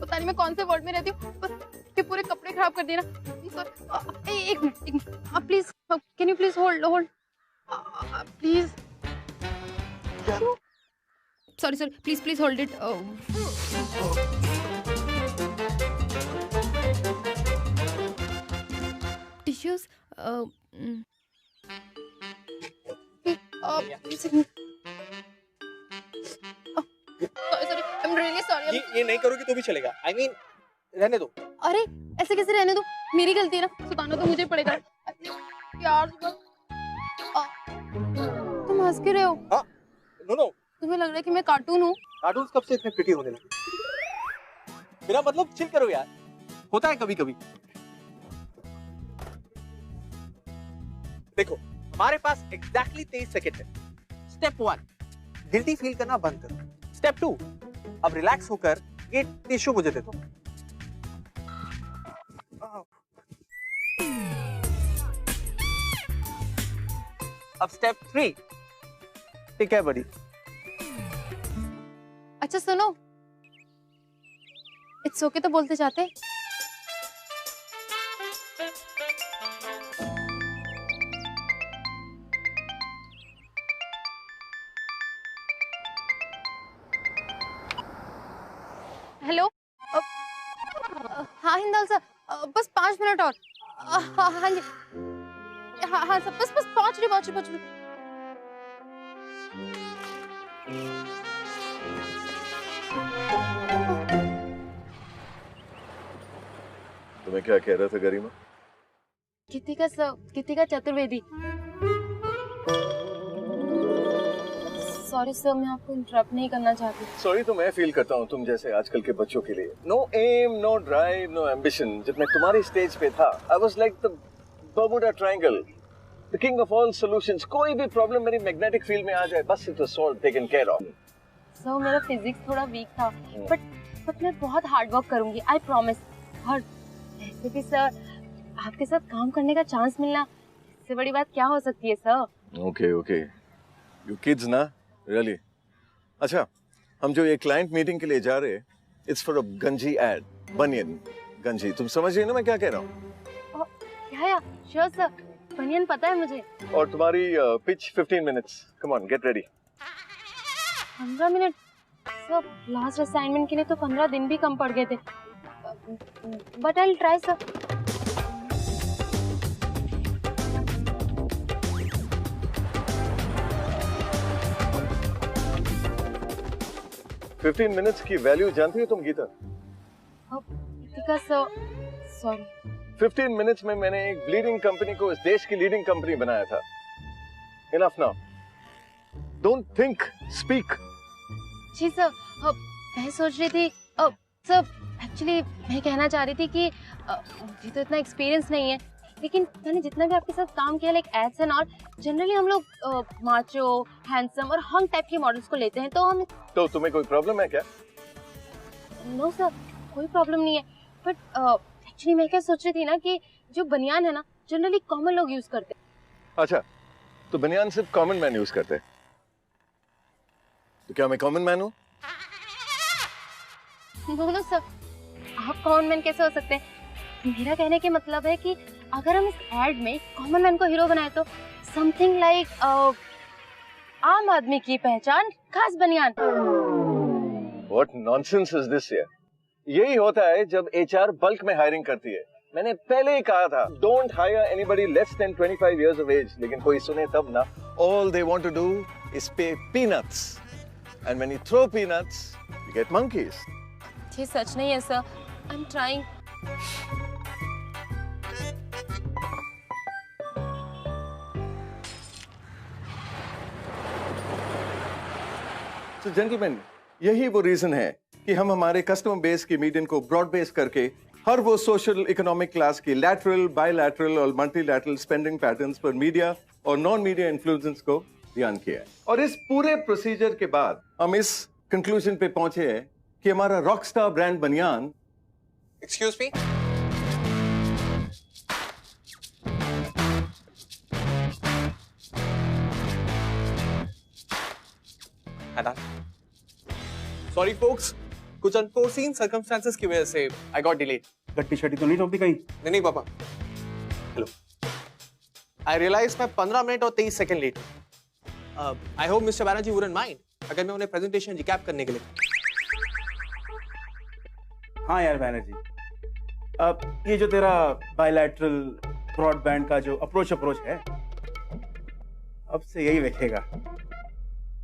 पता नहीं मैं कौन से वर्ल्ड में रहती हूँ, बस के पूरे कपड़े खराब कर दिए ना। एक minute please, can you please hold please. Sorry please hold it. Tissues ये नहीं करोगी तो भी चलेगा। I mean, रहने दो। अरे ऐसे कैसे रहने दो, मेरी गलती है ना, सुधारना तो मुझे पड़ेगा यार। तुम हंस क्यों रहे हो? नो तुम्हें लग रहा है कि मैं कार्टून हूँ? कार्टून कब से इतने प्रिटी होने लगे? मेरा मतलब चिल करो यार, होता है कभी कभी। देखो हमारे पास एग्जैक्टली 23 सेकंड है। स्टेप 1, गिल्टी फील करना बंद करो। स्टेप 2, अब रिलैक्स होकर ये टिश्यू मुझे दे दो। अब स्टेप 3, ठीक है बड़ी। अच्छा सुनो, इट्स ओके तो बोलते जाते। हेलो, हाँ हिंदाल सर, बस 5 मिनट और। हाँ जी, हाँ सर, बस पहुंच रही। तुम्हें क्या कह रहा था गरिमा? कृतिका चतुर्वेदी। सॉरी सर, मैं आपको इंटरप्ट नहीं करना चाहती। सॉरी तो मैं फील करता हूँ तुम जैसे आजकल के बच्चों के लिए। No aim, no drive, no ambition. जब मैं तुम्हारी स्टेज पे था, I was like the Bermuda Triangle, the king of all solutions. कोई भी प्रॉब्लम मेरी मैग्नेटिक फील्ड में आ जाए, बस it was solved, taken care of. Sir मेरा फिजिक्स थोड़ा वीक था, बट मैं बहुत हार्ड वर्क करूंगी, आई प्रॉमिस। और वैसे भी सर, आपके साथ काम करने का चांस मिलना, इससे बड़ी बात क्या हो सकती है सर? ओके यू किड्स ना, रियली। अच्छा, हम जो ये क्लाइंट मीटिंग के लिए जा रहे हैं, इट्स फॉर अ गंजी एड, बनियन गंजी। तुम समझ रही हो ना मैं क्या कह रहा हूँ? या श्योर सर, बनियन पता है मुझे। और तुम्हारी pitch 15 minutes. Come on, get ready. 15 minute? Sir last assignment के लिए तो 15 दिन भी कम पड़ गए थे, but I will try sir. $15 minutes की वैल्यू जानती हो तुम Geeta? Geeta sir, sorry. 15 minutes में मैंने एक ब्लीडिंग कंपनी को इस देश की लीडिंग कंपनी बनाया था। Enough now, don't think, speak. जी सर, मैं सोच रही थी सर, एक्चुअली मैं कहना चाह रही थी कि मुझे तो इतना एक्सपीरियंस नहीं है, लेकिन मैंने जितना भी आपके साथ काम किया, like ads and all, generally हम लोग माचो, हैंडसम और हंग टाइप के मॉडल्स को लेते हैं, तो हम। तो तुम्हें कोई प्रॉब्लम है क्या? नो सर, कोई प्रॉब्लम नहीं है, बट एक्चुअली मैं क्या सोच रही थी ना कि जो बनियान है ना, जनरली कॉमन लोग यूज करते हैं। अच्छा, तो बनियान सिर्फ कॉमन मैन यूज करते हैं, तो क्या मैं कॉमन मैन हूँ? नो सर, आप कॉमन मैन कैसे हो सकते हैं? मेरा कहने के मतलब है कि अगर हम इस एड में कॉमन मैन को हीरो बनाए तो समथिंग लाइक आम आदमी की पहचान खास बनियान। What nonsense is this here? यही होता है जब HR बल्क में हायरिंग करती है। मैंने पहले ही कहा था, don't hire anybody less than 25 years of age, लेकिन कोई सुने तब ना। All they want to do is pay peanuts, and when you throw peanuts, you get monkeys. ये सच नहीं है सर, I'm trying. तो जेंटलमैन, यही वो रीजन है कि हम हमारे कस्टमर बेस की मीडियन को ब्रॉड बेस करके हर वो सोशल इकोनॉमिक क्लास की लैटरल, बायलैटरल और मल्टीलैटरल स्पेंडिंग पैटर्न्स पर मीडिया और नॉन मीडिया इन्फ्लुएंसेस को ध्यान किया है। और इस पूरे प्रोसीजर के बाद हम इस कंक्लूजन पे पहुंचे हैं कि हमारा रॉकस्टार ब्रांड बनियान। एक्सक्यूज मी, सॉरी फोक्स, कुछ अनफोर्सीन सर्कमस्टेंसेस की वजह से आई गॉट डिलेड। गट्टी शट्टी तो नहीं ठोक दी कहीं? नहीं पापा। हेलो, आई रियलाइज मैं 15 मिनट और 23 second late. I hope mister Banerjee wouldn't mind अगर मैं उन्हें प्रेजेंटेशन रिकैप करने के लिए। हाँ यार बैनर्जी, अब ये जो तेरा बायलैटरल ब्रॉडबैंड का जो अप्रोच है, अब से यही देखेगा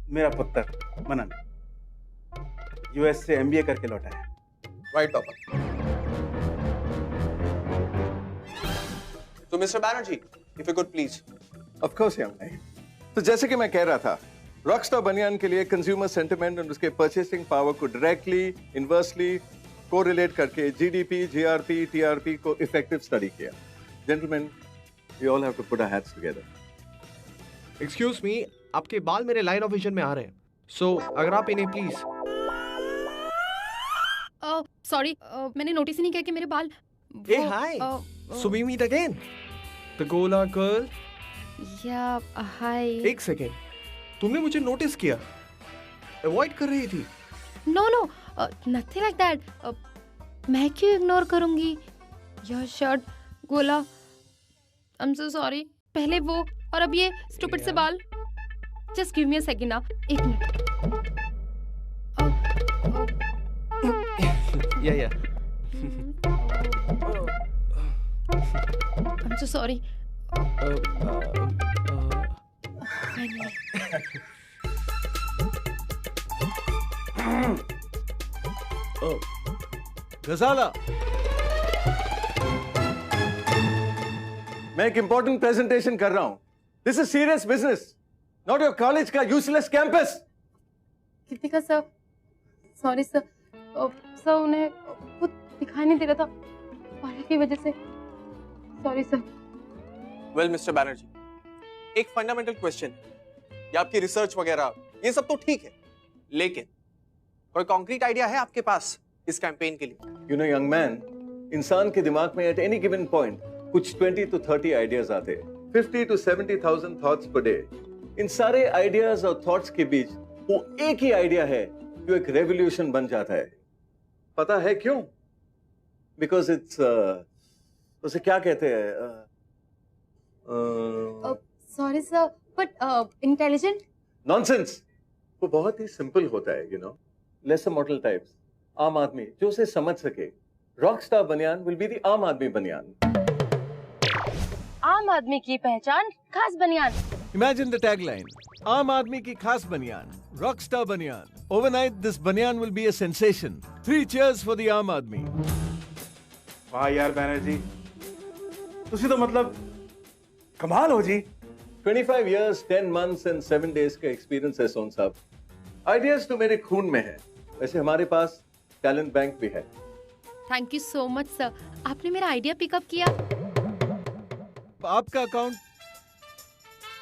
मेरा पुत्र मनन, यूएस से एमबीए करके लौटा है। राइट पापा। तो mister Banerjee, if you could please. Of course young man. तो जैसे कि मैं कह रहा था, रॉकस्टार बनियान के लिए कंज्यूमर सेंटिमेंट और उसके परचेसिंग पावर को डायरेक्टली इनवर्सली कोरिलेट करके जीडीपी, जीआरपी, टीआरपी को इफेक्टिव स्टडी किया। Gentleman, we all have to put our heads together. Excuse me, आपके बाल मेरे लाइन ऑफ विजन में आ रहे हैं, सो अगर आप इन्हें प्लीज। सॉरी, मैंने नोटिस ही नहीं किया कि मेरे बाल। ए hi, so we meet again. The गोला गर्ल। या हाय। एक सेकेंड, तुमने मुझे नोटिस किया, अवॉइड कर रही थी। No no, nothing like that. मैं क्यों इग्नोर करूंगी? योर शर्ट, गोला, आई एम सो सॉरी। पहले वो और अब ये स्टूपिड से बाल। Just give me a second ना, एक मिनट। या आई एम सो सॉरी। गजाला, मैं एक इंपॉर्टेंट प्रेजेंटेशन कर रहा हूं। This is serious business, not your college का useless campus. Kritika sir, sorry sir. Sir उन्हें कुछ दिखाई नहीं दे रहा था पानी की वजह से। Sorry sir. Well mister Banerjee, एक फंडामेंटल क्वेश्चन, ये आपकी रिसर्च वगैरह ये सब तो ठीक है, लेकिन कोई कॉन्क्रीट आइडिया है आपके पास इस कैंपेन के लिए? यू नो यंग मैन, इंसान के दिमाग में एट एनी गिवन पॉइंट कुछ 20 to 30 आइडियाज आते हैं, 50 to 70,000 थॉट्स पर डे। इन सारे आइडियाज और थॉट्स के बीच वो एक ही आइडिया है जो एक रेवोल्यूशन बन जाता है। पता है क्यों? बिकॉज इट्स उसे क्या कहते हैं? Sorry sir, but intelligent. Nonsense. वो बहुत ही सिंपल होता है, you know, lesser model types, आम आदमी जो उसे समझ सके। रॉकस्टार बनियान विल बी द आम आदमी बनियान। आम आदमी की पहचान खास बनियान। Imagine the tagline, आम आदमी की खास बनियान, रॉकस्टार बनियान. Overnight, this banyan will be a sensation. 3 cheers for the आम आदमी. वाह यार बैनर्जी, तुसी तो मतलब कमाल हो जी। 25 years, 10 months and 7 days का एक्सपीरियंस है सोन साहब। आइडियाज तो मेरे खून में है। वैसे हमारे पास टैलेंट बैंक भी है। Thank you so much sir, आपने मेरा आइडिया पिकअप किया। आपका अकाउंट,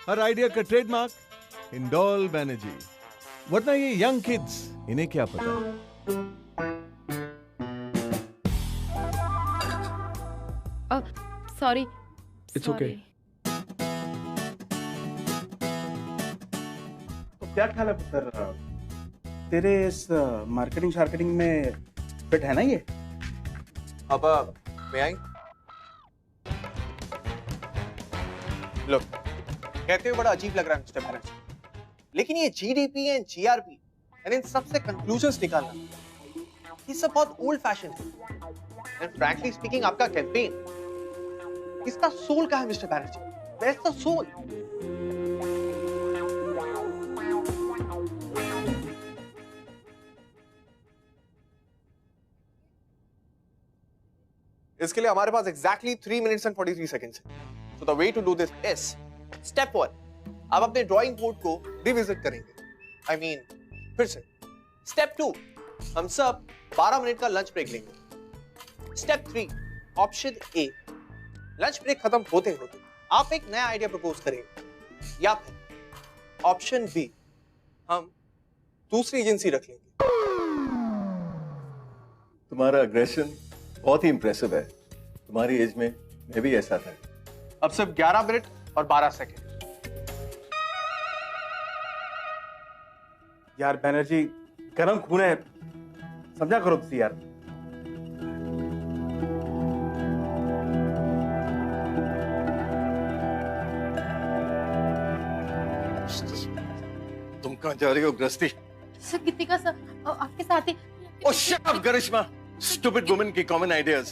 हर आइडिया का ट्रेडमार्क इंडोल बैनर्जी। वरना ये यंग किड्स, इन्हें क्या पता। सॉरी। It's okay. तो क्या ख्याल है पुत्र, तेरे इस मार्केटिंग शार्केटिंग में फिट है ना ये? अब मैं आई। लो, कहते हुए बड़ा अजीब लग रहा है मिस्टर बैनर्जी, लेकिन ये जीडीपी एंड जीआरपी एंड इन सबसे कंक्लूजन्स निकालना ये सब बहुत ओल्ड फैशन है। एंड फ्रैंकली स्पीकिंग, आपका कैंपेन, इसका सोल कहाँ है mister Banerjee? Where is the soul? इसके लिए हमारे पास एग्जैक्टली 3 minutes and 43 seconds है। So the way to do this is step 1, आप अपने ड्राइंग बोर्ड को रिविजिट करेंगे। I mean, फिर से। Step 2, हम सब 12 मिनट का लंच ब्रेक लेंगे। Step 3, option A, lunch break खत्म होते होते आप एक नया आइडिया प्रपोज करेंगे, या फिर ऑप्शन बी, हम दूसरी एजेंसी रख लेंगे। तुम्हारा अग्रेशन बहुत ही इंप्रेसिव है। तुम्हारी एज में मैं भी ऐसा था। अब सिर्फ 11 मिनट और 12 सेकंड। यार बैनर्जी, गरम खून है, समझा करो तुसी यार। तुम कहाँ जा रही हो गृहस्थी? सर गीतिका सर आपके साथ ही। Oh, shut up, Garishma! Stupid woman की common ideas.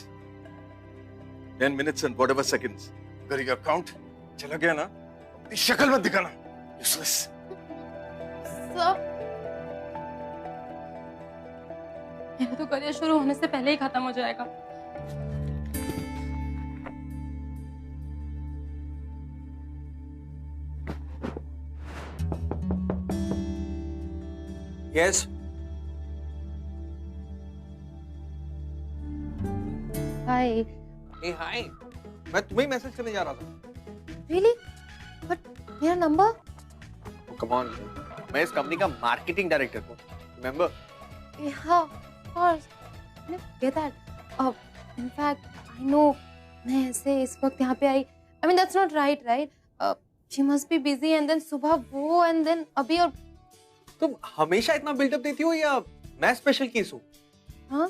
10 minutes and whatever seconds. अगर ये अकाउंट चला गया ना, अपनी शक्ल मत दिखाना. Useless. सर मेरा तो करियर शुरू होने से पहले ही खत्म हो जाएगा। Yes. हाय। Hey, hi. मैं तुम्हें मैसेज करने जा रहा था। रियली? बट मेरा नंबर? Come on. मैं इस कंपनी का मार्केटिंग डायरेक्टर हूँ। Remember? Yeah, of course. I get that. In fact, I know. मैं ऐसे इस वक्त यहाँ पे आई। I mean that's not right, right? She must be busy and then सुबह वो and then अभी और तुम हमेशा इतना बिल्डअप देती हो या मैं स्पेशल केस हूँ? हाँ?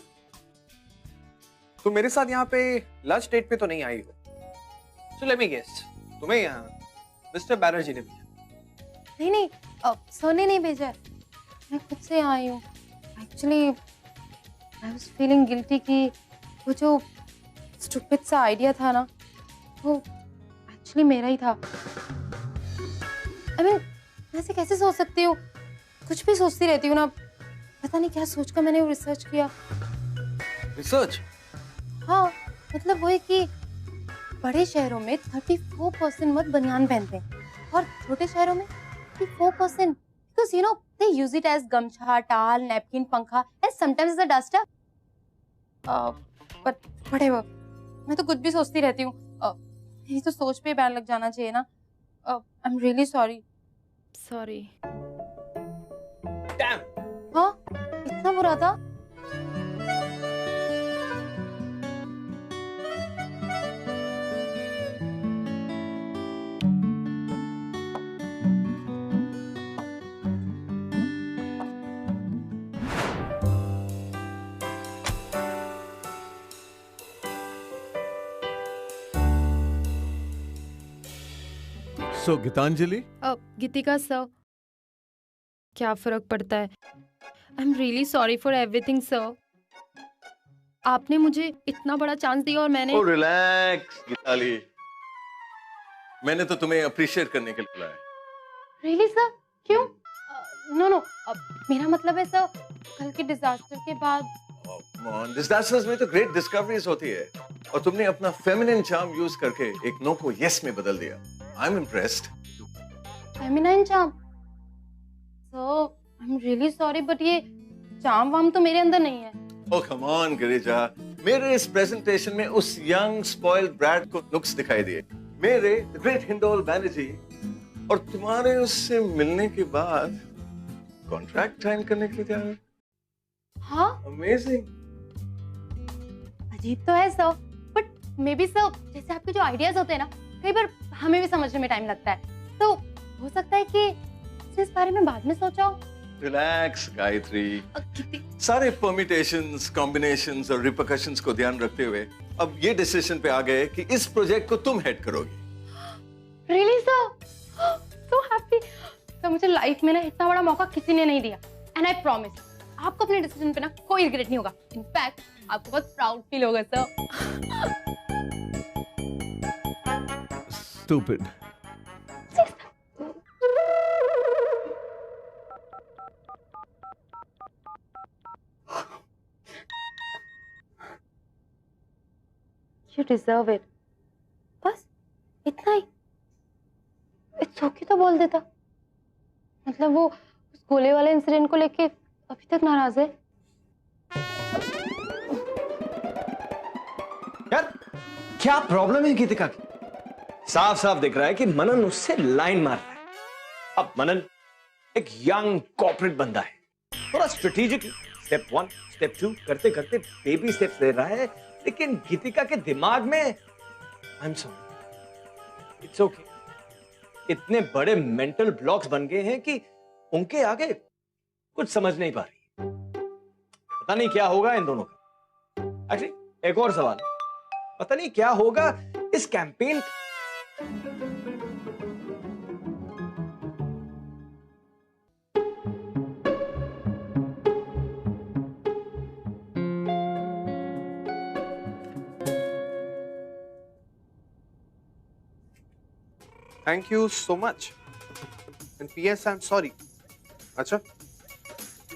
तुम मेरे साथ यहाँ पे लंच डेट पे तो नहीं आई हो। So let me guess. तुम्हें यहाँ मिस्टर बैनर्जी ने भेजा? नहीं, सर ने नहीं भेजा है। मैं खुद से यहाँ आई हूँ। Actually, I was feeling guilty कि वो जो stupid सा आइडिया था ना, वो actually मेरा ही था। I mean, मैं ऐसे कैसे सोच सकती हूँ? कुछ भी सोचती रहती हूँ ना, पता नहीं क्या सोचकर मैंने वो रिसर्च किया। रिसर्च? हाँ, मतलब वो है कि बड़े शहरों में 34% मर्द बनियान पहनते हैं और छोटे शहरों में 54%, because you know they use it as गमछा, टाल, नैपकिन, पंखा and sometimes as a duster. But whatever, मैं तो कुछ भी सोचती रहती हूँ। मेरी तो सोच पे बैन लग जाना चाहिए ना। I'm really sorry. Sorry. Damn. हाँ, इतना बुरा था? So, Gitanjali? गीतिका सर, क्या फर्क पड़ता है? आई am really sorry for everything sir. आपने मुझे इतना बड़ा चांस दिया और मैंने Oh, relax, गीताली. मैंने तो तुम्हें अप्रिशिएट करने के लिए बुलाया. Really sir? क्यों? नो, मेरा मतलब है सर, कल के डिजास्टर के बाद Oh, come on. Disasters में तो great discoveries होती है. और तुमने अपना feminine charm यूज करके एक नो को yes में बदल दिया. I'm impressed. Feminine charm. Sir, I am really sorry but ये चार्म वाम तो मेरे अंदर नहीं है। Oh, come on, Girija. मेरे इस प्रेजेंटेशन में उस young spoiled brat को looks दिखाई दिए. मेरे the great Hindol बैनर्जी और तुम्हारे उससे मिलने के बाद कॉन्ट्रैक्ट साइन करने के लिए तैयार है. हाँ, Amazing. अजीब तो है sir, but may be sir जैसे आपके जो आइडियाज होते हैं ना, कई बार हमें भी समझने में टाइम लगता है, तो हो सकता है कि इस बारे में बाद में सोचा हो। रिलैक्स गायत्री. सारे परमिटेशंस, कॉम्बिनेशंस और रिपरकशंस को ध्यान रखते हुए अब ये डिसीजन पे आ गए कि इस प्रोजेक्ट को तुम हेड करोगी. Really sir, so happy sir. मुझे लाइफ में ना इतना बड़ा मौका किसी ने नहीं दिया एंड आई प्रॉमिस आपको अपने डिसीजन पे ना कोई रिग्रेट नहीं होगा. इनफैक्ट आपको बहुत प्राउड फील होगा sir. Stupid. You deserve it. बस इतना ही. It's okay तो बोल देता. मतलब वो उस गोले वाले इंसिडेंट को लेके अभी तक नाराज है. यार क्या प्रॉब्लम है गीतिका की? साफ साफ दिख रहा है कि मनन उससे लाइन मार रहा है. अब मनन एक यंग कॉर्पोरेट बंदा है, थोड़ा स्ट्रेटेजिक स्टेप 1 स्टेप 2 करते करते बेबी स्टेप्स ले रहा है, लेकिन गीतिका के दिमाग में आई एम सॉरी, इट्स ओके, इतने बड़े मेंटल ब्लॉक्स बन गए हैं कि उनके आगे कुछ समझ नहीं पा रही. पता नहीं क्या होगा इन दोनों का। एक्चुअली एक और सवाल, पता नहीं क्या होगा इस campaign. Thank you so much. And P.S. I'm sorry. अच्छा,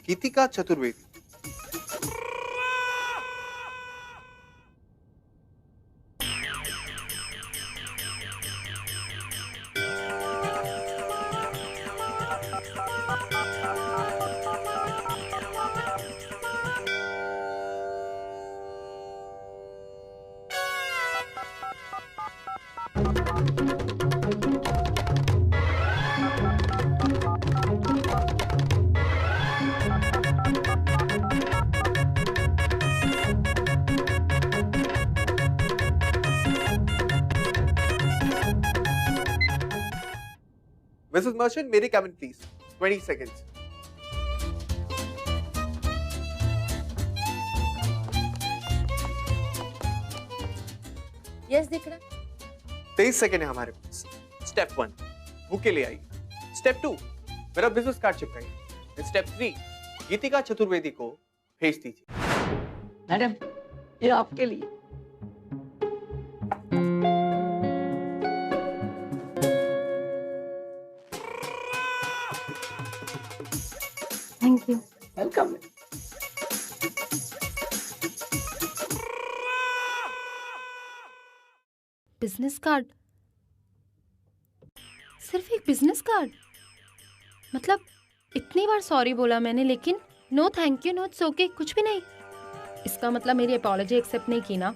गीतिका चतुर्वेदी। Mrs. Merchant, मेरे cabin please. 20 seconds. यस दिख रहा है। 23 सेकंड है हमारे पास। स्टेप 1, बुके ले आइए। स्टेप 2, मेरा बिजनेस कार्ड चिपकाइए। स्टेप 3, गीतिका चतुर्वेदी को भेज दीजिए। मैडम, ये आपके लिए। Thank you. Welcome. Business card? सिर्फ एक बिजनेस कार्ड? मतलब इतनी बार सॉरी बोला मैंने, लेकिन no thank you, no it's okay, कुछ भी नहीं। इसका मतलब मेरी अपॉलॉजी एक्सेप्ट नहीं की ना?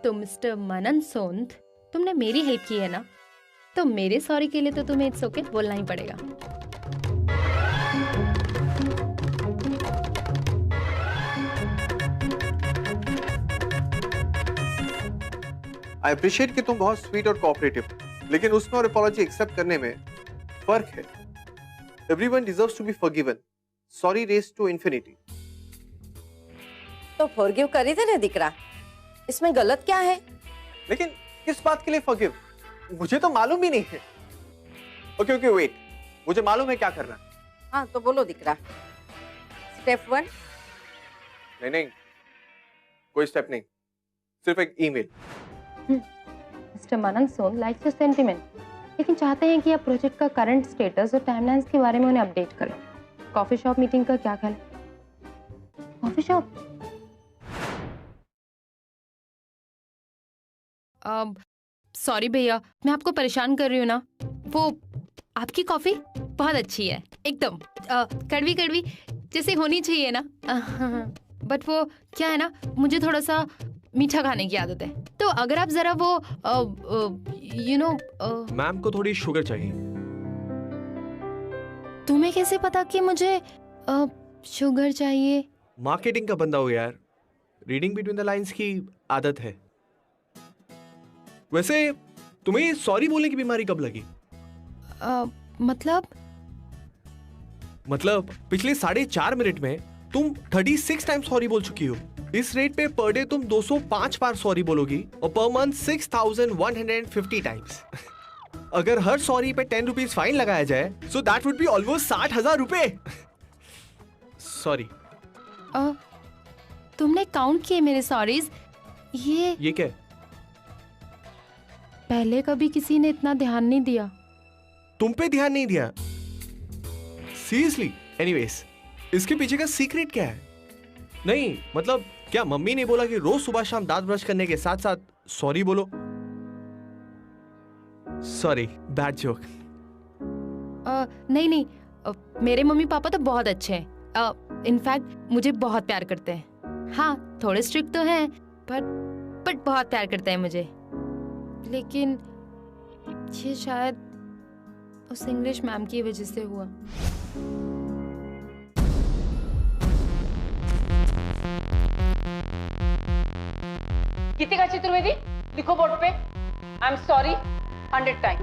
तो मिस्टर मनन सोंद, तुमने मेरी हेल्प की है ना, तो मेरे सॉरी के लिए तो तुम्हें इट्स ओके बोलना ही पड़ेगा। आई अप्रिशिएट कि तुम बहुत स्वीट और कोऑपरेटिव, लेकिन उसमें और अपॉलॉजी एक्सेप्ट करने में फर्क है। Everyone deserves to be forgiven. Sorry race to infinity. तो फॉरगिव करी थे ना दिकरा, इसमें गलत क्या है? लेकिन किस बात के लिए फॉरगिव? मुझे तो मालूम ही नहीं है। ओके ओके वेट, मुझे मालूम है क्या करना है। हाँ तो बोलो दिकरा। स्टेप 1? नहीं नहीं, कोई स्टेप नहीं, सिर्फ एक email. Mister Manan Son likes your sentiment, लेकिन चाहते हैं कि आप प्रोजेक्ट का करंट स्टेटस और टाइमलाइंस के बारे में उन्हें अपडेट करें। कॉफी शॉप मीटिंग का क्या ख्याल है? Coffee shop? सॉरी भैया, मैं आपको परेशान कर रही हूँ ना। वो आपकी कॉफी बहुत अच्छी है, एकदम कड़वी कड़वी जैसे होनी चाहिए ना। बट वो क्या है ना, मुझे थोड़ा सा मीठा खाने की आदत है, तो अगर आप जरा वो यू नो। मैम को थोड़ी शुगर चाहिए। तुम्हें कैसे पता कि मुझे शुगर चाहिए? मार्केटिंग का बंदा हो यार, रीडिंग बिटवीन द लाइंस की आदत है। वैसे तुम्हें सॉरी बोलने की बीमारी कब लगी? मतलब पिछले 4.5 मिनट में तुम 36 टाइम सॉरी बोल चुकी हो। इस रेट पे पर डे तुम 205 बार सॉरी बोलोगी और पर मंथ 6150 टाइम्स। अगर हर सॉरी पे 10 रुपीज फाइन लगाया जाए, so that would be almost 60,000 रुपए। सॉरी। तुमने काउंट किए मेरे सॉरीज? ये क्या? पहले कभी किसी ने इतना ध्यान नहीं दिया। तुम पे ध्यान नहीं दिया? सीरियसली? एनीवेज, इसके पीछे का सीक्रेट क्या है? नहीं मतलब क्या मम्मी ने बोला कि रोज सुबह शाम दांत ब्रश करने के साथ साथ सॉरी बोलो? Sorry, bad joke. नहीं, मेरे मम्मी पापा तो बहुत अच्छे हैं। इनफैक्ट मुझे बहुत प्यार करते हैं। हाँ, थोड़े स्ट्रिक्ट तो हैं, बट बहुत प्यार करते हैं मुझे। लेकिन ये शायद उस इंग्लिश मैम की वजह से हुआ। गीतिका चतुर्वेदी, लिखो बोर्ड पे, आई एम सॉरी 100 टाइम।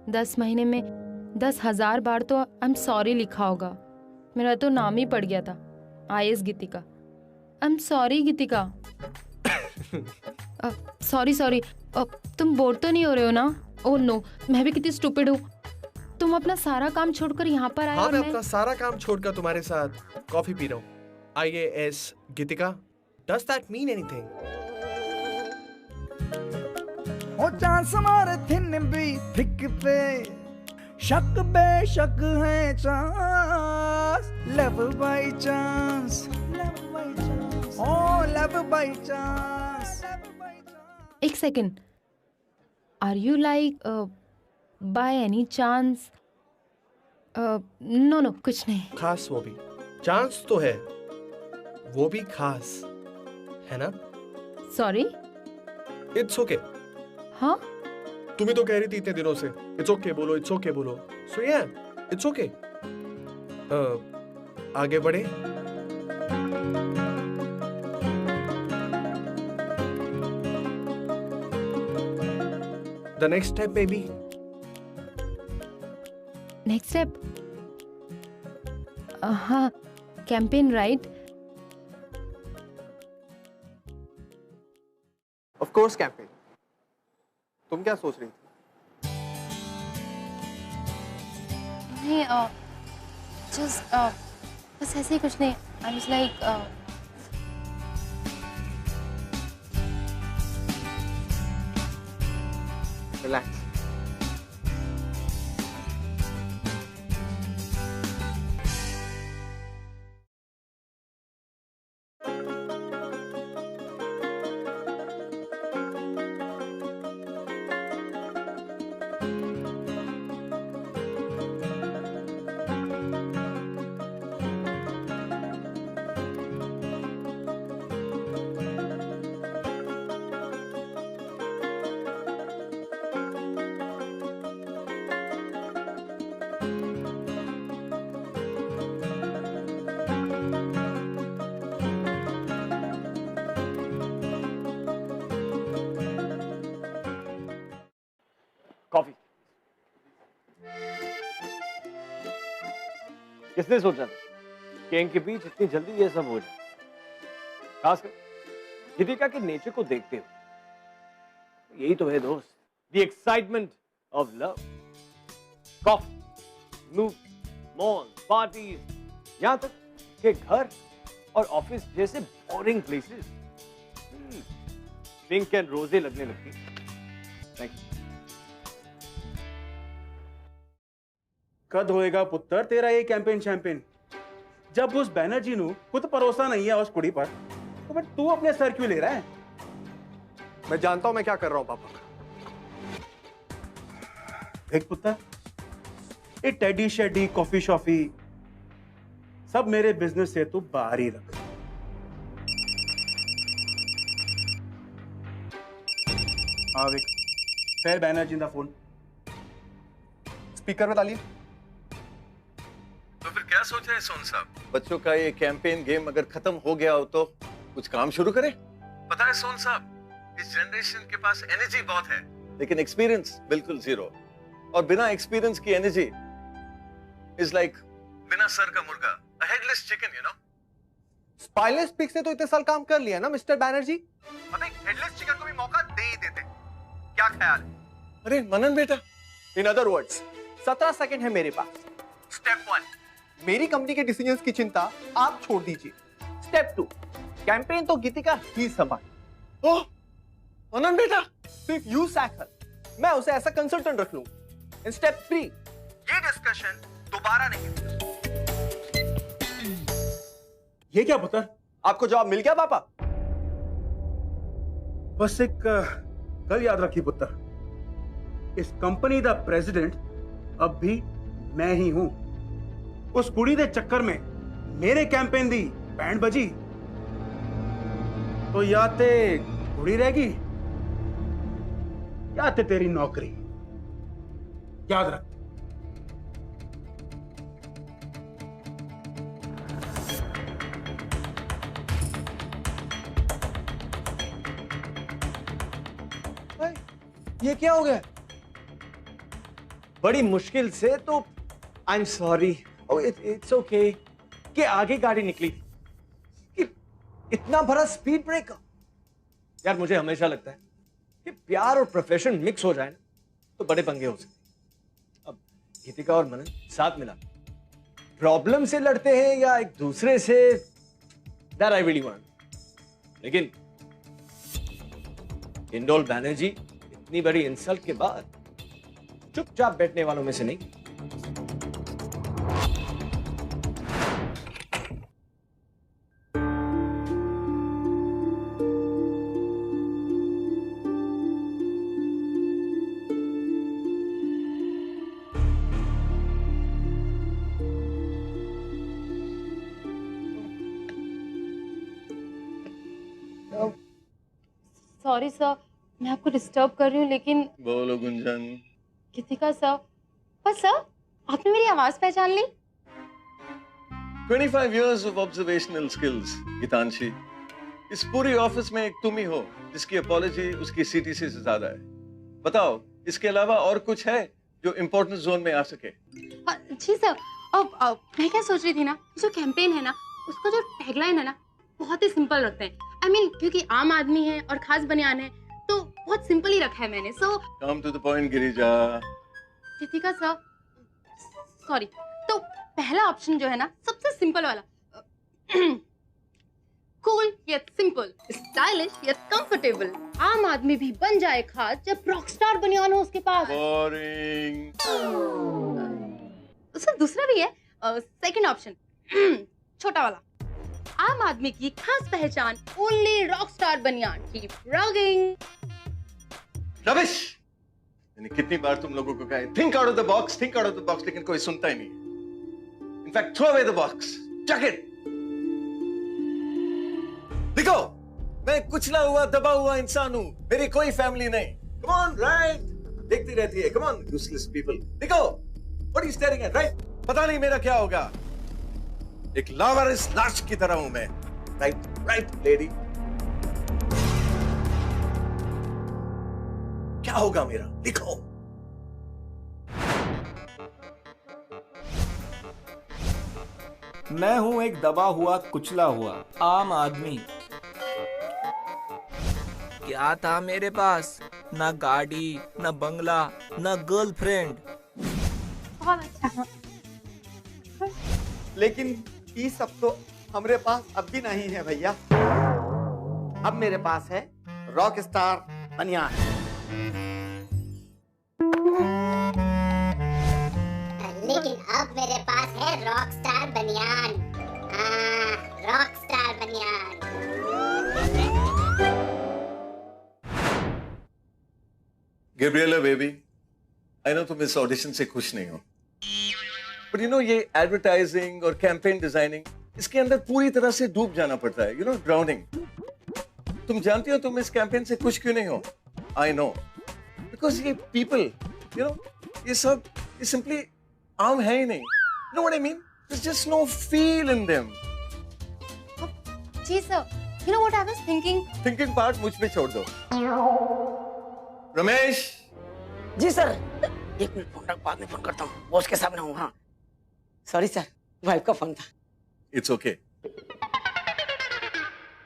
10 महीने में 10,000 बार तो आई एम सॉरी लिखा होगा। मेरा तो नाम ही पड़ गया था, IS Geetika. I am sorry Geetika. Sorry, तुम बोर तो नहीं हो रहे हो ना? ओह नो, मैं भी कितनी स्टूपिड हूँ। तुम अपना सारा काम छोड़कर यहाँ पर आए हाँ, और मैं मैं अपना सारा काम छोड़कर तुम्हारे साथ कॉफी पी रहा हूँ। IAS Geetika, does that mean anything? Oh chance मारे थिन भी थिक पे, शक बेशक है chance, love by chance, oh love by chance. एक second, are you like by any chance? No कुछ नहीं। खास वो भी, चांस तो है, वो भी खास है ना? सॉरी। It's okay. हाँ, तुम ही तो कह रही थी इतने दिनों से इट्स ओके बोलो, इट्स ओके बोलो। सो या इट्स ओके। आगे बढ़े। The next step, baby. Next step, हाँ, campaign right? Of course campaign. तुम क्या सोच रही थी? नहीं, जस्ट बस ऐसे ही कुछ नहीं। आई वाज लाइक रिलैक्स। कॉफी। किसने सोचा था कि इनके बीच इतनी जल्दी ये सब हो जाए? खासकर गीतिका के नेचर को देखते हुए। यही तो है दोस्त, the excitement of love. Coffee, movie, mall, parties, यहां तक कि घर और ऑफिस जैसे बोरिंग प्लेसेस पिंक एंड रोजे लगने लगती। Thank you. कद होएगा पुत्र तेरा ये कैंपेन शैंपेन? जब उस बैनर्जी नु खुद भरोसा नहीं है उस कुड़ी पर, तो फिर तू अपने सर क्यों ले रहा है? मैं जानता हूं मैं क्या कर रहा हूं पापा। देख पुत्र, ये टेडी शेडी कॉफी शॉफी सब मेरे बिजनेस से तू बाहर ही रख। हाँ विक, फेयर बैनर्जी दा फोन। स्पीकर में डालिए। तो फिर क्या सोच रहे हैं सोन साहब? बच्चों का ये कैंपेन गेम अगर खत्म हो गया हो तो कुछ काम शुरू करें। पता है सोन साहब, इस जनरेशन के पास एनर्जी बहुत है, लेकिन एक्सपीरियंस बिल्कुल जीरो। और बिना एक्सपीरियंस की एनर्जी इज लाइक बिना सर का मुर्गा, a headless chicken, you know? Spineless pigs ने तो इतने साल काम कर लिया ना मिस्टर बैनर्जी। अब एक हेडलेस चिकन को भी मौका दे ही देते। क्या ख्याल है? अरे मनन बेटा, इन अदर वर्ड्स 17 सेकंड है मेरे पास। स्टेप 1, मेरी कंपनी के डिसीजंस की चिंता आप छोड़ दीजिए। स्टेप 2, कैंपेन तो गीतिका ही संभाल। ओह मनन बेटा, सिर्फ यू सैक हर, मैं उसे ऐसा कंसल्टेंट रख लूंगा। इन स्टेप 3, ये डिस्कशन दोबारा नहीं। ये क्या पुत्र? आपको जवाब मिल गया पापा? बस एक गल याद रखी पुत्र, इस कंपनी दा प्रेसिडेंट अब भी मैं ही हूं। उस कुड़ी दे चक्कर में मेरे कैंपेन दी बैंड बजी तो या ते कुड़ी रहेगी या ते तेरी नौकरी। याद रख। ये क्या हो गया? बड़ी मुश्किल से, तो आई एम सॉरी, इट्स ओके कि आगे गाड़ी निकली कि इतना बड़ा स्पीड ब्रेकर। यार मुझे हमेशा लगता है कि प्यार और प्रोफेशन मिक्स हो जाए ना तो बड़े पंगे हो सकते हैं। अब गीतिका और मनन साथ मिला प्रॉब्लम से लड़ते हैं या एक दूसरे से, दैट आई रियली वांट। लेकिन इंदौल बैनर्जी इतनी बड़ी इंसल्ट के बाद चुपचाप बैठने वालों में से नहीं। सॉरी सर, मैं आपको डिस्टर्ब कर रही हूँ, लेकिन बोलो गुंजन। गीतिका सर, पर सर आपने मेरी आवाज पहचान ली? 25 years of observational skills, Geetanshi. इस पूरी ऑफिस में एक तुम ही हो जिसकी अपॉलॉजी उसकी सीटीसी से ज्यादा है। बताओ, इसके अलावा और कुछ है जो इम्पोर्टेंट जोन में आ सके? जी सर, अब मैं क्या सोच रही थी ना, जो कैंपेन है ना, उसका जो टैगलाइन है ना, बहुत ही सिंपल रखते हैं। I mean, क्योंकि आम आदमी है और खास बनियान है, तो बहुत सिंपल ही रखा है मैंने। So come to the point Girija. Geetika sir, sorry, तो पहला ऑप्शन जो है ना, सबसे सिंपल वाला, कूल यत सिंपल, स्टाइलिश यत कंफर्टेबल, आम आदमी भी बन जाए खास जब रॉकस्टार बनियान हो उसके पास। बोरिंग। सर दूसरा भी है, सेकंड ऑप्शन, छोटा वाला, आम आदमी की खास पहचान ओनली रॉकस्टार बनियान, कीप रॉकिंग। रबिश। मैंने कितनी बार तुम लोगों को कहा think out of the box, think out of the box, लेकिन कोई सुनता ही नहीं। In fact throw away the box, chuck it. देखो, मैं कुचला हुआ दबा हुआ इंसान हूं, मेरी कोई फैमिली नहीं। Come on, right? देखती रहती है, कम ऑन यूजलेस पीपल। देखो, what are you staring at, right? पता नहीं मेरा क्या होगा, एक लावारिस लाश की तरह हूं मैं। Right right lady. क्या होगा मेरा, लिखो। मैं हूं एक दबा हुआ कुचला हुआ आम आदमी। क्या था मेरे पास? ना गाड़ी, ना बंगला, ना गर्लफ्रेंड। बहुत अच्छा। लेकिन ये सब तो हमारे पास अब भी नहीं है भैया। अब मेरे पास है रॉक स्टार बनियान। लेकिन अब मेरे पास है रॉक स्टार बनियान। हाँ, रॉक स्टार बनियान। गैब्रिएला बेबी, आई नो तुम इस ऑडिशन से खुश नहीं हो, बट यू नो ये एडवर्टाइजिंग और कैंपेन डिजाइनिंग, इसके अंदर पूरी तरह से डूब जाना पड़ता है, यू नो, ड्राउनिंग। तुम जानती हो तुम इस कैंपेन से खुश क्यों नहीं हो? आई नो, बिकॉज ये पीपल, यू नो, ये सब ये सिंपली आम है ही नहीं। You know what I mean? There's just no feel in them. जी sir, you know what I was thinking? Thinking part मुझ पे छोड़ दो। रमेश। जी सर, एक मिनट फोन रख, बाद में फोन करता हूँ, बॉस के सामने हूँ। हाँ सॉरी सर, वाइफ का फोन था। It's okay.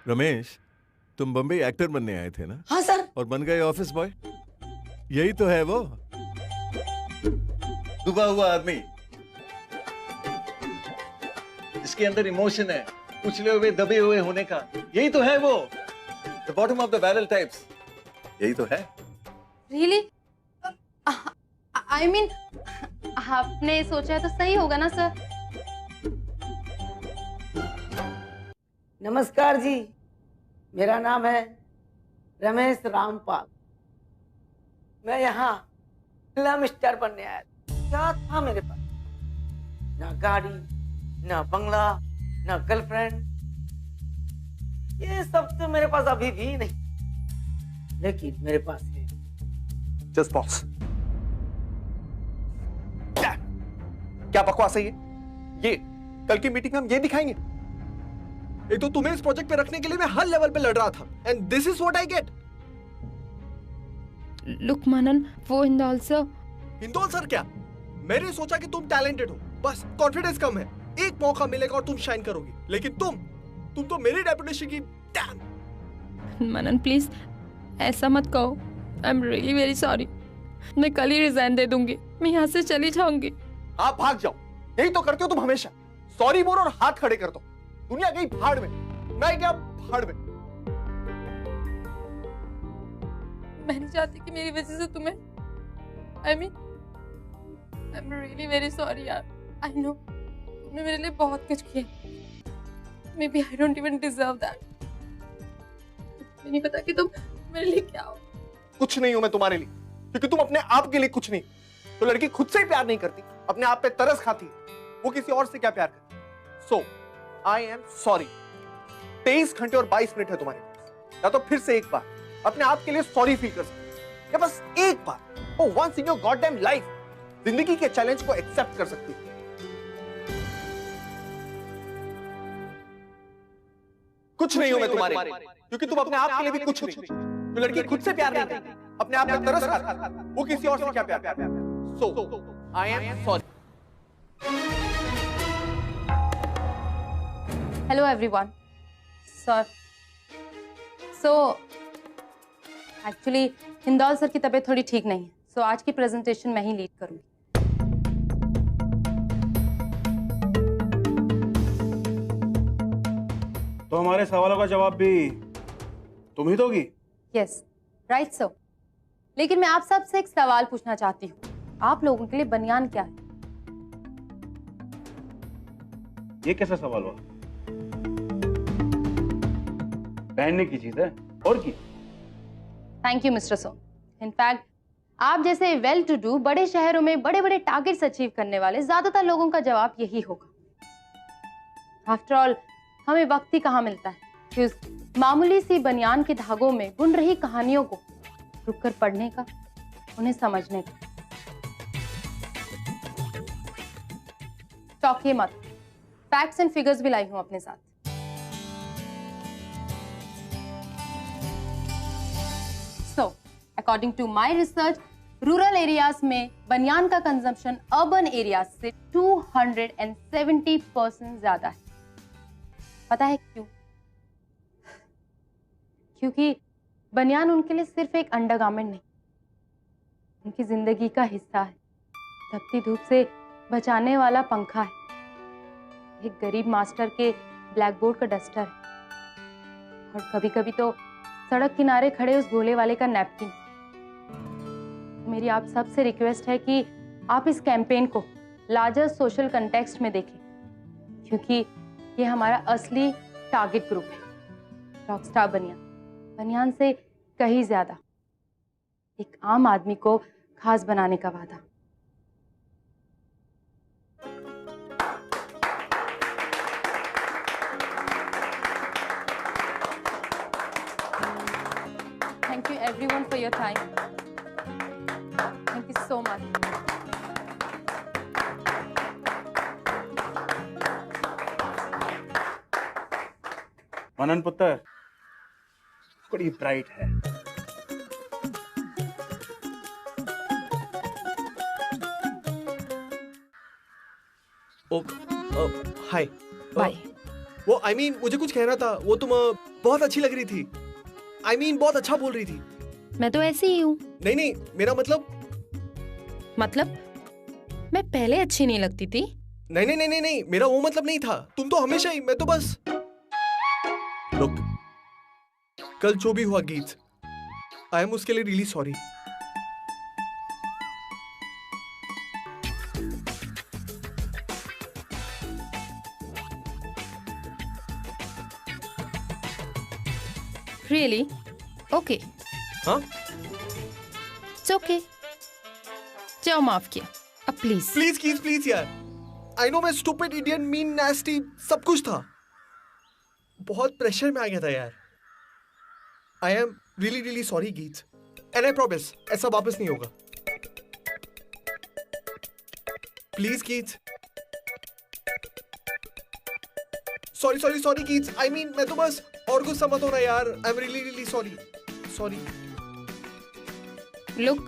रमेश, तुम बम्बई एक्टर बनने आए थे ना? हाँ सर। और बन गए ऑफिस बॉय? यही तो है वो डूबा हुआ आदमी जिसके अंदर इमोशन है, उछले हुए दबे हुए होने का, यही तो है वो। The bottom of the barrel types, यही तो है। Really? I mean, आपने सोचा है तो सही होगा ना सर? नमस्कार जी, मेरा नाम है रमेश रामपाल। मैं यहाँ फिल्म स्टार बनने आया था। क्या था मेरे पास? ना गाड़ी, ना बंगला, ना गर्लफ्रेंड, ये सब तो मेरे पास अभी भी नहीं। लेकिन मेरे पास है जस्ट बॉस। क्या बकवास है ये कल की मीटिंग में हम ये दिखाएंगे। एक तो तुम्हें इस प्रोजेक्ट पे रखने के लिए मैं हर लेवल पे लड़ रहा था, and this is what I get. Look Manan, वो हिंदौल सर। हिंदौल सर क्या? मैंने सोचा कि तुम टैलेंटेड हो, बस कॉन्फिडेंस कम है, एक मौका मिलेगा और तुम शाइन करोगी, लेकिन तुम तो मेरी रेपुटेशन की डैम। मनन प्लीज ऐसा मत कहो, आई एम रियली वेरी सॉरी। मैं कल ही रिजाइन दे दूंगी, मैं यहाँ से चली जाऊंगी। आप भाग जाओ, यही तो करते हो तुम हमेशा, सॉरी बोलो और हाथ खड़े कर दो। दुनिया गई भाड़ में, मैं क्या भाड़ में। मैं नहीं चाहती कि मेरी वजह से तुम्हें, I am really very sorry यार। आई नो तुमने मेरे लिए बहुत कुछ किया, maybe I don't even deserve that. मुझे नहीं पता कि तुम मेरे लिए क्या हो। कुछ नहीं हूं मैं तुम्हारे लिए, क्योंकि तुम अपने आप के लिए कुछ नहीं। तो लड़की खुद से ही प्यार नहीं करती, अपने आप पे तरस खाती, वो किसी और से क्या प्यार करती। So I am sorry. 23 घंटे और 22 मिनट है तुम्हारे पास, या तो फिर से एक बार अपने आप के लिए सॉरी फील कर सकते, या बस एक बार oh once in your goddamn life जिंदगी के चैलेंज को एक्सेप्ट कर सकती। कुछ नहीं हूं मैं तुम्हारे लिए, क्योंकि तुम अपने आप के लिए भी कुछ नहीं। तो लड़की खुद से प्यार नहीं करती, अपने आप पे तरस खाती, वो किसी और से क्या प्यार करती। So I am sorry. Hello everyone. So actually Hindol sir की तबीयत थोड़ी ठीक नहीं है, सो आज की प्रेजेंटेशन मैं ही लीड करूंगी। तो हमारे सवालों का जवाब भी तुम ही दोगी? Yes right sir. लेकिन मैं आप सबसे एक सवाल पूछना चाहती हूँ, आप लोगों के लिए बनियान क्या है? ये कैसा सवाल हुआ? पहनने की चीज है और की। Thank you mister Som. In fact आप जैसे वेल टू डू बड़े शहरों में बड़े बड़े टारगेट्स अचीव करने वाले ज्यादातर लोगों का जवाब यही होगा। आफ्टर ऑल हमें वक्त ही कहाँ मिलता है कि उस मामूली सी बनियान के धागों में बुन रही कहानियों को रुककर पढ़ने का, उन्हें समझने का। चौंकिए मत, फैक्ट्स एंड फिगर्स भी लाई हूं अपने साथ। So, according to my research, rural areas में बनियान का कंजम्पशन अर्बन एरियाज से 270% ज्यादा है। पता है क्यों? क्योंकि बनियान उनके लिए सिर्फ एक अंडरगारमेंट नहीं, उनकी जिंदगी का हिस्सा है, तपती धूप से बचाने वाला पंखा है, एक गरीब मास्टर के ब्लैक बोर्ड का डस्टर है, और कभी कभी तो सड़क किनारे खड़े उस गोले वाले का नैपकिन। मेरी आप सबसे रिक्वेस्ट है कि आप इस कैंपेन को लार्जर सोशल कंटेक्स्ट में देखें, क्योंकि ये हमारा असली टारगेट ग्रुप है। रॉकस्टार बनियान से कहीं ज्यादा, एक आम आदमी को खास बनाने का वादा। Thank you everyone for your time. Thank you so much. मनन पुत्र बड़ी ब्राइट है। हाय। बाय। वो आई मीन मुझे कुछ कहना था, वो तुम बहुत अच्छी लग रही थी। आई मीन बहुत अच्छा बोल रही थी। मैं तो ऐसी ही हूँ। नहीं मेरा मतलब मैं पहले अच्छी नहीं लगती थी। नहीं मेरा वो मतलब नहीं था। तुम तो हमेशा ही, मैं तो बस लोग कल जो भी हुआ गीत, आई एम उसके लिए रियली सॉरी। रियली? ओके। हाँ? It's okay. जाओ, माफ किया। अब प्लीज यार। आई नो मैं स्टूपिड, इडियट, मीन, नास्टी सब कुछ था। बहुत प्रेशर में आ गया था यार। आई एम रियली सॉरी गीत, एंड आई प्रॉमिस ऐसा वापस नहीं होगा। प्लीज गीत। सॉरी गीत। आई मीन मैं तो बस, और गुस्सा मत होना यार। आई एम रियली सॉरी। लुक,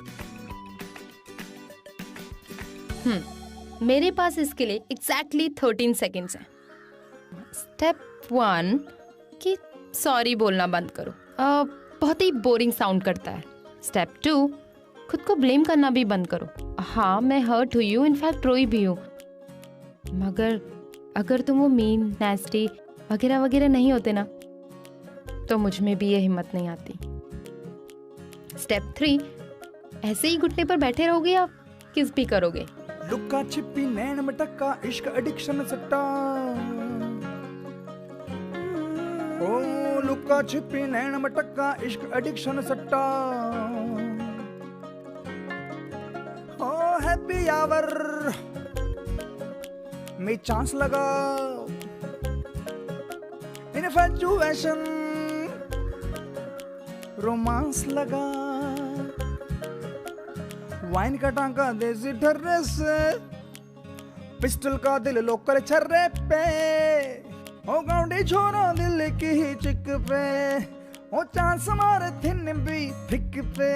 मेरे पास इसके लिए एग्जैक्टली 13 सेकेंड्स हैं। स्टेप 1 कि सॉरी बोलना बंद करो, बहुत ही बोरिंग साउंड करता है। स्टेप 2 खुद को ब्लेम करना भी बंद करो। हाँ मैं हर्ट हुई हूँ, इनफैक्ट रोई भी हूँ, मगर अगर तुम वो मीन नेस्टी वगैरह वगैरह नहीं होते ना तो मुझ में भी ये हिम्मत नहीं आती। स्टेप 3 ऐसे ही घुटने पर बैठे रहोगे या किस भी करोगे? लुक्का छिपी नैन मटक्का इश्क एडिक्शन सट्टा, ओ लुक्का छिपी नैन मटक्का इश्क एडिक्शन सट्टा, ओ हैप्पी आवर में चांस लगा, इनफैचुएशन रोमांस लगा, वाइन का टांका देसी ठर्रे से, पिस्टल का दिल लोकल छर्रे पे, ओ गाउंडी छोरा दिल की ही चिक पे, ओ चांस मारे थिन भी थिक पे,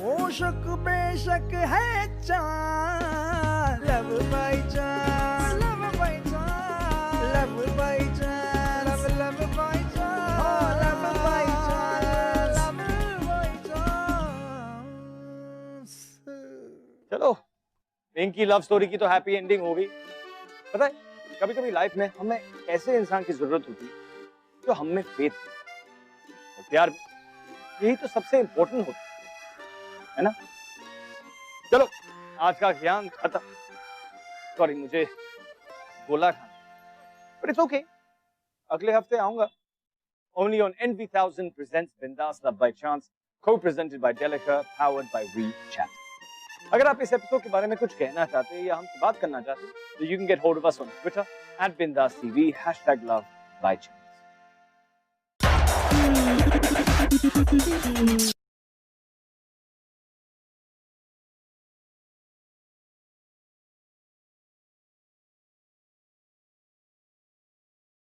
ओ शक बेशक है चांद, लव बाई चांद, लव बाई चांद, लव बाई चांद, लव बाई चांद, लव बाई चांद, लव बाई चांद। चलो इनकी लव स्टोरी की तो हैप्पी एंडिंग हो गई। पता है कभी कभी लाइफ में हमें ऐसे इंसान की जरूरत होती है जो हम में फेथ और प्यार, यही तो सबसे इंपॉर्टेंट होता है ना। चलो आज का ज्ञान खत्म। सॉरी मुझे गोला खाना, बट इट्स ओके, अगले हफ्ते आऊंगा। ओनली ऑन NV1000 presents बिंदास love by chance, co-presented by Delica, powered by WeChat। अगर आप इस एपिसोड के बारे में कुछ कहना चाहते हैं या हमसे बात करना चाहते हैं तो you can get hold of us on Twitter @BindasTV #LoveByChance।